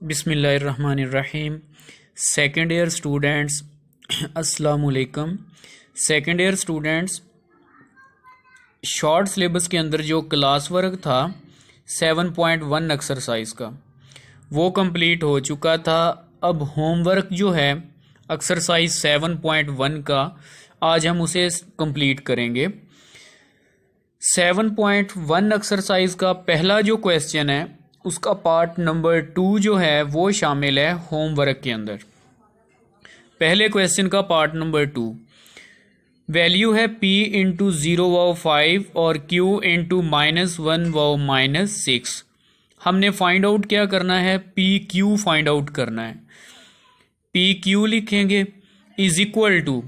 बिस्मिल्लाहिर्रहमानिर्रहीम। Second year students अस्सलाम वालेकुम। Second year students, short syllabus के अंदर जो क्लास वर्क था 7.1 एक्सरसाइज का वो कंप्लीट हो चुका था। अब होमवर्क जो है एक्सरसाइज 7.1 का आज हम उसे कंप्लीट करेंगे। 7.1 एक्सरसाइज का पहला जो क्वेश्चन है उसका पार्ट नंबर 2 जो है वो शामिल है होमवर्क के अंदर। पहले क्वेश्चन का पार्ट नंबर 2 वैल्यू है p इंटू 0/5 और q इंटू -1/-6। हमने फाइंड आउट क्या करना है, पी क्यू फाइंड आउट करना है। पी क्यू लिखेंगे is equal to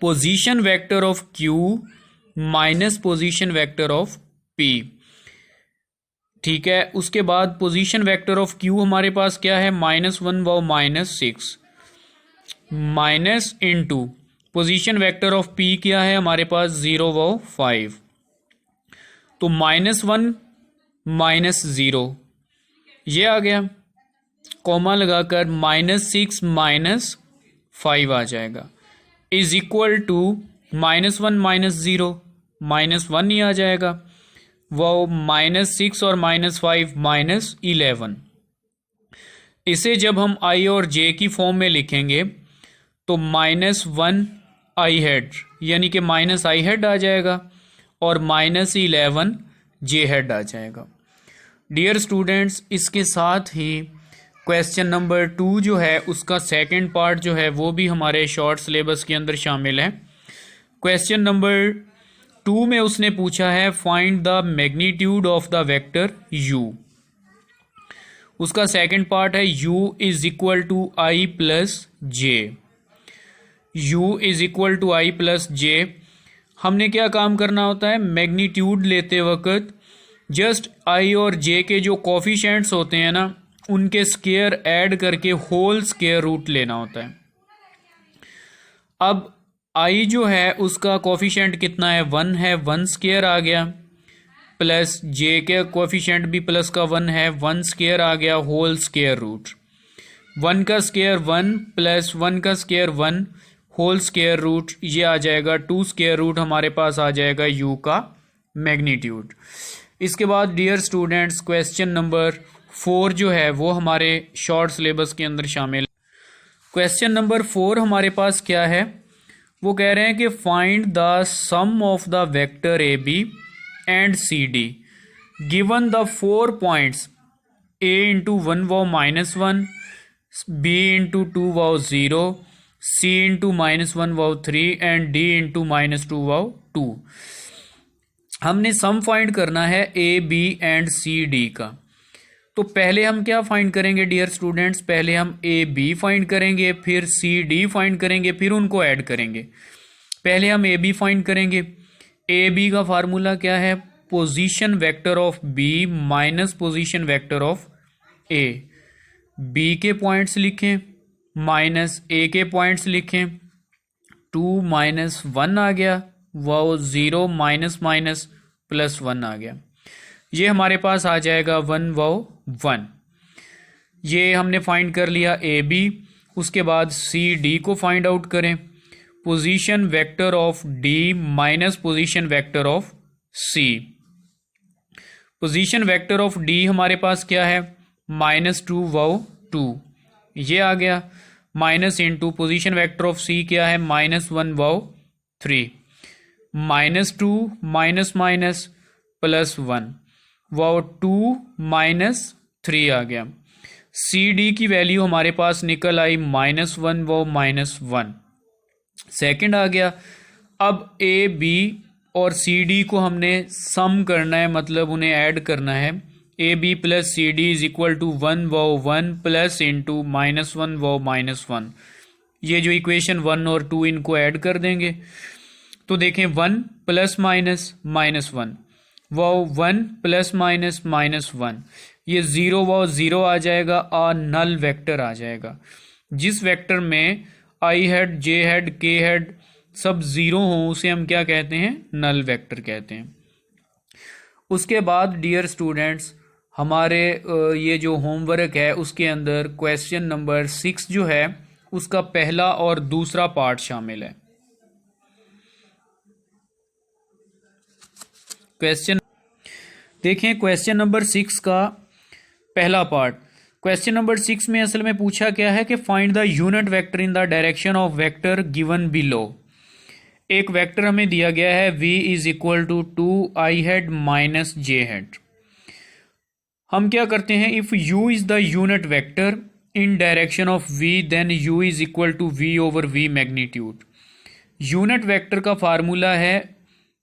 position vector of q minus position vector of p। ठीक है, उसके बाद पोजीशन वेक्टर ऑफ q हमारे पास क्या है, -1/-6 minus into position vector of p क्या है हमारे पास 0/5। तो -1 -0 ये आ गया, कॉमा लगाकर -6 -5 आ जाएगा, इज इक्वल टू -1 -0 -1 ही आ जाएगा, वो -6 और -5 -11। इसे जब हम i और j की फॉर्म में लिखेंगे तो -1 i हेड यानी कि -i हेड आ जाएगा और -11 j हेड आ जाएगा। डियर स्टूडेंट्स, इसके साथ ही क्वेश्चन नंबर 2 जो है उसका सेकंड पार्ट जो है वो भी हमारे शॉर्ट सिलेबस के अंदर शामिल है। क्वेश्चन नंबर 2 में उसने पूछा है find the magnitude of the vector u। उसका सेकंड पार्ट है u is equal to i plus j. u is equal to i plus j. हमने क्या काम करना होता है, मैग्नीट्यूड लेते वक्त जस्ट i और j के जो कोफिशिएंट्स होते हैं ना उनके स्क्वायर ऐड करके होल स्क्वायर रूट लेना होता है। अब i जो है उसका कोफिशिएंट कितना है, 1 है, 1 स्क्वायर आ गया, प्लस j के कोफिशिएंट भी प्लस का 1 है, 1 स्क्वायर आ गया, होल स्क्वायर रूट 1 का स्क्वायर 1 प्लस 1 का स्क्वायर 1 होल स्क्वायर रूट, ये आ जाएगा 2 स्क्वायर रूट, हमारे पास आ जाएगा u का मैग्नीट्यूड। इसके बाद डियर स्टूडेंट्स क्वेश्चन नंबर 4 जो है वो हमारे शॉर्ट सिलेबस के अंदर शामिल है। क्वेश्चन नंबर 4 हमारे पास क्या है, वो कह रहे हैं कि find the sum of the vector A B and C D given the 4 points a into 1/-1 b into 2/0 c into -1/3 and d into -2/2। हमने सम फाइंड करना है ए बी एंड सी डी का। तो पहले हम क्या फाइंड करेंगे डियर स्टूडेंट्स, पहले हम ए बी फाइंड करेंगे, फिर सी डी फाइंड करेंगे, फिर उनको ऐड करेंगे। पहले हम ए बी फाइंड करेंगे। ए बी का फार्मूला क्या है, position vector of B minus position vector of A. B के पॉइंट्स लिखें माइनस ए के पॉइंट्स लिखें, 2 -1 आ गया, वो 0 माइनस प्लस 1 आ गया, ये हमारे पास आ जाएगा 1/1। ये हमने फाइंड कर लिया ए बी। उसके बाद सी डी को फाइंड आउट करें, position vector of d minus position vector of c. Position vector of d हमारे पास क्या है, -2/2 ये आ गया, minus into position vector of c क्या है, -1/3 -2 माइनस प्लस 1 वो 2 -3 आ गया। सी डी की वैल्यू हमारे पास निकल आई -1/-1 सेकंड आ गया। अब ए बी और सी डी को हमने सम करना है, मतलब उन्हें ऐड करना है। ए B plus C D is equal to 1/1 plus into -1/-1। ये जो इक्वेशन 1 और 2 इनको ऐड कर देंगे तो देखें 1 प्लस -1 वो 1 प्लस -1, ये 0 वो 0 आ जाएगा, आ नल वेक्टर आ जाएगा। जिस वेक्टर में आई हेड जे हेड के हेड सब 0 हों उसे हम क्या कहते हैं, नल वेक्टर कहते हैं। उसके बाद डियर स्टूडेंट्स हमारे ये जो होमवर्क है उसके अंदर क्वेश्चन नंबर 6 जो है उसका पहला और दूसरा पार्ट शामिल है। क्वेश्चन देखें, क्वेश्चन नंबर 6 का पहला पार्ट। क्वेश्चन नंबर 6 में असल में पूछा क्या है कि find the unit vector in the direction of vector given below. एक वेक्टर हमें दिया गया है v is equal to 2i head minus j head. हम क्या करते हैं, if u is the unit vector in direction of v then u is equal to v over v magnitude. Unit vector का formula है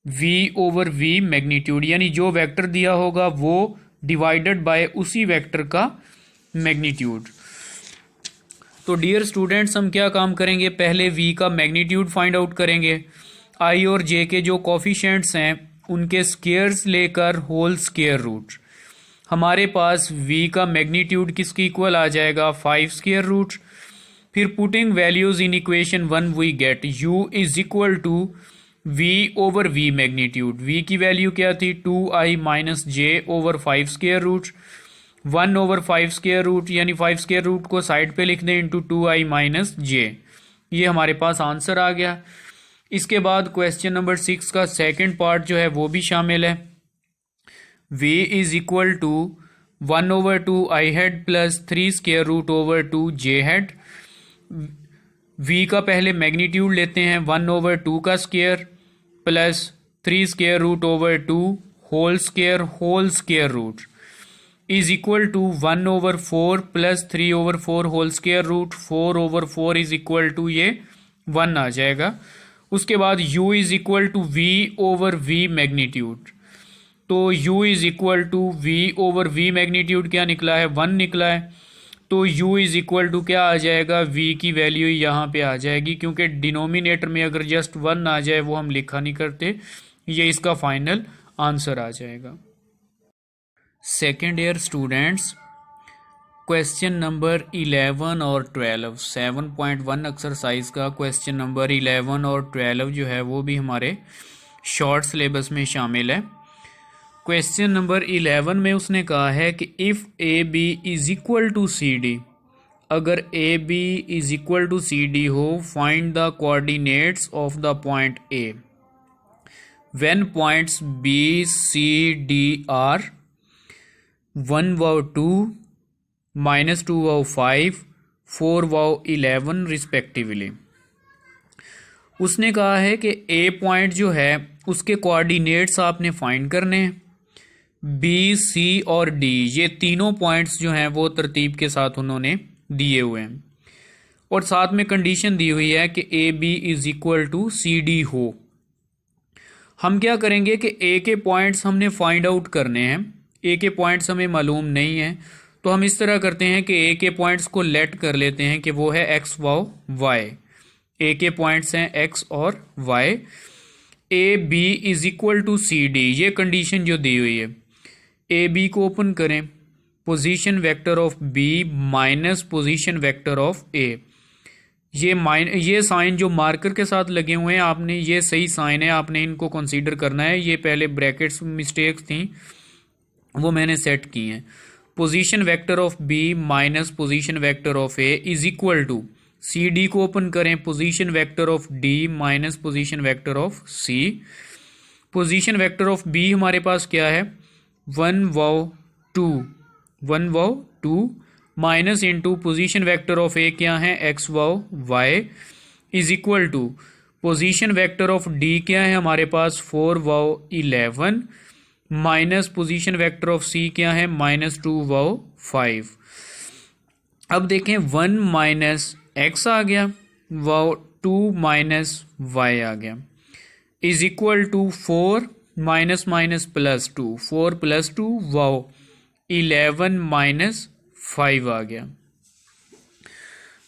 v over v magnitude, यानी जो vector दिया होगा वो डिवाइडेड बाय उसी वेक्टर का मैग्नीट्यूड। तो डियर स्टूडेंट्स, हम क्या काम करेंगे, पहले v का मैग्नीट्यूड फाइंड आउट करेंगे। i और j के जो कोफिशिएंट्स हैं उनके स्क्वायर्स लेकर होल स्क्वायर रूट। हमारे पास v का मैग्नीट्यूड किसके इक्वल आ जाएगा, 5 स्क्वायर रूट। फिर putting values in equation 1 we get u is equal to v over v magnitude. v की वैल्यू क्या थी, 2i minus j over 5 square root. 1 over 5 square root यानी 5 स्क्वायर रूट को side पे लिख दें इंटू 2i माइनस j। ये हमारे पास आंसर आ गया। इसके बाद क्वेश्चन नंबर 6 का सेकंड पार्ट जो है वो भी शामिल है। v is equal to 1 over 2i head plus 3 square root over 2j head. v का पहले मैग्नीट्यूड लेते हैं 1 ओवर 2 का square plus 3 square root over 2 whole square root is equal to 1 over 4 plus 3 over 4 whole square root. 4 over 4 is equal to ये 1 आ जाएगा। उसके बाद u is equal to v over v magnitude. तो u is equal to v over v magnitude क्या निकला है, 1 निकला है। तो u इज इक्वल टू क्या आ जाएगा, v की वैल्यू यहाँ पे आ जाएगी, क्योंकि डिनोमिनेटर में अगर जस्ट 1 आ जाए वो हम लिखा नहीं करते। ये इसका फाइनल आंसर आ जाएगा। Second year students, question number 11 और 12 7.1 एक्सरसाइज का क्वेश्चन नंबर 11 और 12 जो है वो भी हमारे शॉर्ट सिलेबस में शामिल है। क्वेश्चन नंबर 11 में उसने कहा है कि if a B is equal to C d, अगर a B is equal to C D हो, find the coordinates of the point a when points b c d are 1 वाव 2 माइनस 2 वाव 5 4 वाव 11 रिस्पेक्टिवली। उसने कहा है कि ए पॉइंट जो है उसके कोऑर्डिनेट्स आपने फाइंड करने हैं। बी सी और डी ये तीनों पॉइंट्स जो हैं वो तरतीब के साथ उन्होंने दिए हुए हैं, और साथ में कंडीशन दी हुई है कि A B is equal to C D हो। हम क्या करेंगे कि ए के पॉइंट्स हमने फाइंड आउट करने हैं। ए के पॉइंट्स हमें मालूम नहीं है, तो हम इस तरह करते हैं कि ए के पॉइंट्स को लेट कर लेते हैं कि वो है एक्स वाव वाई। ए के पॉइंट्स हैं एक्स और y. A B is equal to C d, ये कंडीशन जो दी हुई है। ए बी को ओपन करें, position vector of B minus position vector of a. ये साइन जो मार्कर के साथ लगे हुए हैं, आपने ये सही साइन है, आपने इनको कंसीडर करना है। ये पहले ब्रैकेट्स मिस्टेक्स थी वो मैंने सेट की हैं। Position vector of B minus position vector of a is equal to C d को ओपन करें, position vector of d minus position vector of c. Position vector of b हमारे पास क्या है, 1 वाव 2 minus into position vector of a क्या है, x वाव y is equal to position vector of d क्या है हमारे पास, 4 वाव 11 minus position vector of c क्या है, माइनस 2 वाव 5। अब देखें 1 माइनस एक्स आ गया, वाव 2 माइनस वाई आ गया, is equal to 4 minus minus plus 2, 4 plus 2 वाव 11 माइनस 5 आ गया।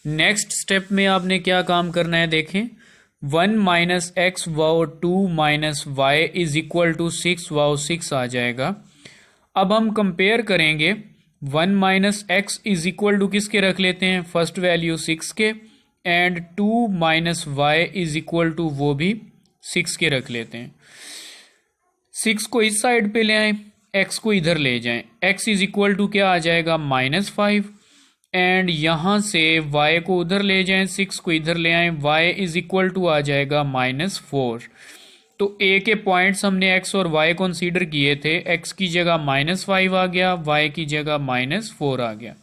नेक्स्ट स्टेप में आपने क्या काम करना है, देखें 1 माइनस एक्स वाव 2 minus Y is equal to 6 वाव 6 आ जाएगा। अब हम कंपेयर करेंगे 1 minus X is equal to किसके रख लेते हैं, फर्स्ट वैल्यू 6 के, and 2 minus Y is equal to वो भी 6 के रख लेते हैं। 6 को इस साइड पे ले आए, x को इधर ले जाएं, x इज इक्वल टू क्या आ जाएगा -5, एंड यहाँ से y को उधर ले जाएं, 6 को इधर ले आएं, y इज इक्वल टू आ जाएगा -4। तो a के पॉइंट्स हमने x और y कंसीडर किए थे, x की जगह -5 आ गया, y की जगह -4 आ गया।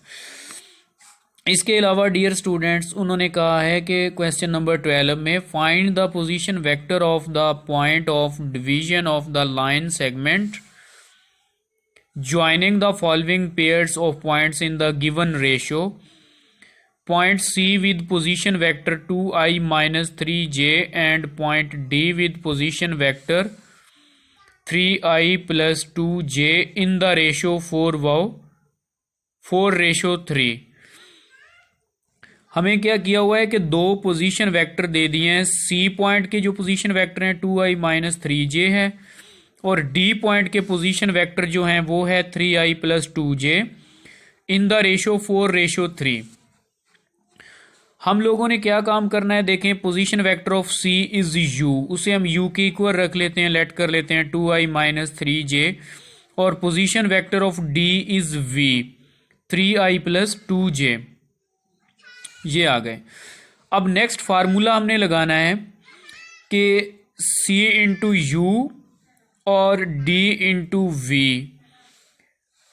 इसके अलावा डियर स्टूडेंट्स उन्होंने कहा है कि क्वेश्चन नंबर 12 में find the position vector of the point of division of the line segment joining the following pairs of points in the given ratio. Point C with position vector 2i minus 3j and point D with position vector 3i plus 2j in the ratio 4:3। हमें क्या किया हुआ है कि दो position vector दे दिए हैं। C point के जो पोजीशन वेक्टर हैं 2i माइनस 3j है, और D पॉइंट के पोजीशन वेक्टर जो हैं वो है 3i plus 2j in the ratio 4:3। हम लोगों ने क्या काम करना है, देखें position vector of C is u, उसे हम u के इक्वल रख लेते हैं, लेट कर लेते हैं 2i माइनस 3j, और position vector of D is v 3i plus 2j। ये आ गए। अब नेक्स्ट फार्मूला हमने लगाना है कि C इंटू यू और D इंटू वी,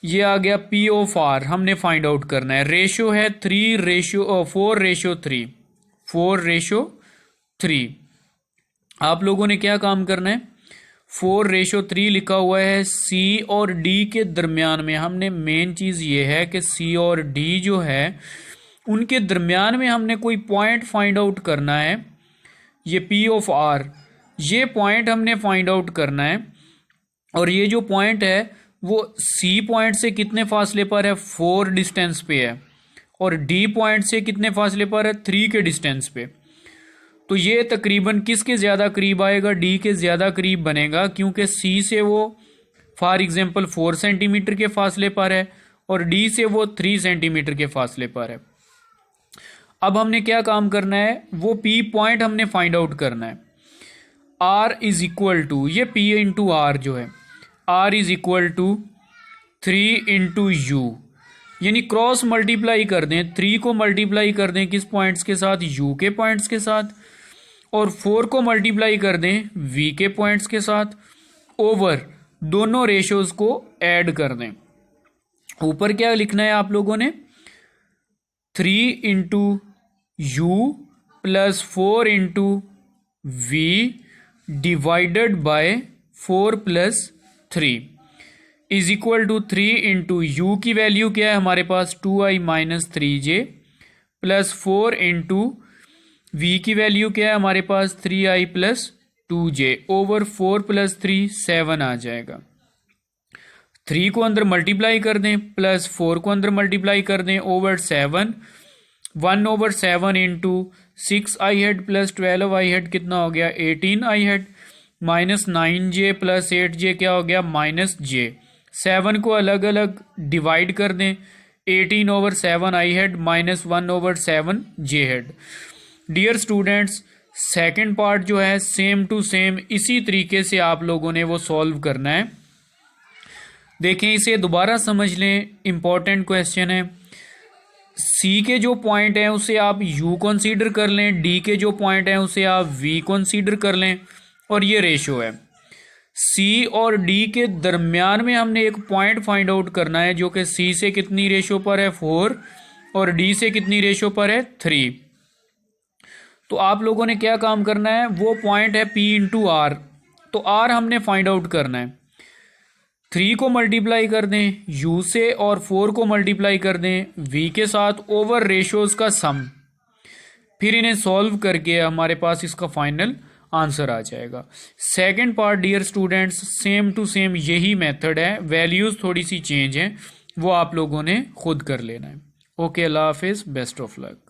ये आ गया P ऑफ R, हमने फाइंड आउट करना है। रेशो है 4:3। आप लोगों ने क्या काम करना है, 4:3 लिखा हुआ है। C और D के दरमियान में हमने मेन चीज़ ये है कि C और D जो है उनके दरमियान में हमने कोई पॉइंट फाइंड आउट करना है। ये P ऑफ R, ये पॉइंट हमने फाइंड आउट करना है, और ये जो पॉइंट है वो C पॉइंट से कितने फासले पर है, 4 डिस्टेंस पे है, और D पॉइंट से कितने फासले पर है, 3 के डिस्टेंस पे। तो ये तकरीबन किसके ज़्यादा करीब आएगा, D के ज़्यादा करीब बनेगा, क्योंकि C से वो फॉर एग्जांपल 4 सेंटीमीटर के फासले पर है और D से वो 3 सेंटीमीटर के फासले पर है। अब हमने क्या काम करना है, वो P पॉइंट हमने फाइंड आउट करना है। R इज इक्वल टू, ये P इंटू R जो है, R is equal to 3 into u, यानी क्रॉस मल्टीप्लाई कर दें, 3 को मल्टीप्लाई कर दें किस पॉइंट्स के साथ, U के पॉइंट्स के साथ, और 4 को मल्टीप्लाई कर दें V के पॉइंट्स के साथ, ओवर दोनों रेशोज को ऐड कर दें। ऊपर क्या लिखना है आप लोगों ने, 3 into u plus 4 into V divided by 4 plus 3 is equal to 3 into u की वैल्यू क्या है हमारे पास, 2i minus 3j plus 4 into v की वैल्यू क्या है हमारे पास, 3i plus 2j over 4 plus 3 7 आ जाएगा। 3 को अंदर मल्टीप्लाई कर दें प्लस 4 को अंदर मल्टीप्लाई कर दें over 7, 1/7 into 6i head plus 12i head कितना हो गया, 18i head minus 9j plus 8j क्या हो गया, माइनस j। 7 को अलग अलग डिवाइड कर दें, 18/7i head minus 1/7j head. Dear students, second part जो है सेम टू सेम इसी तरीके से आप लोगों ने वो सॉल्व करना है। देखें, इसे दोबारा समझ लें, इंपॉर्टेंट क्वेश्चन है। C के जो पॉइंट हैं उसे आप U कंसीडर कर लें, D के जो पॉइंट हैं उसे आप V कंसीडर कर लें, और ये रेशो है। C और D के दरमियान में हमने एक पॉइंट फाइंड आउट करना है जो कि C से कितनी रेशो पर है, 4, और D से कितनी रेशो पर है, 3। तो आप लोगों ने क्या काम करना है, वो पॉइंट है P इंटू R, तो R हमने फाइंड आउट करना है। 3 को मल्टीप्लाई कर दें U से और 4 को मल्टीप्लाई कर दें V के साथ ओवर रेशोज का सम, फिर इन्हें सॉल्व करके हमारे पास इसका फाइनल आंसर आ जाएगा। Second part dear students same to same यही मेथड है, वैल्यूज थोड़ी सी चेंज हैं, वो आप लोगों ने खुद कर लेना है। ओके, अल्लाह हाफिज़, बेस्ट ऑफ लक।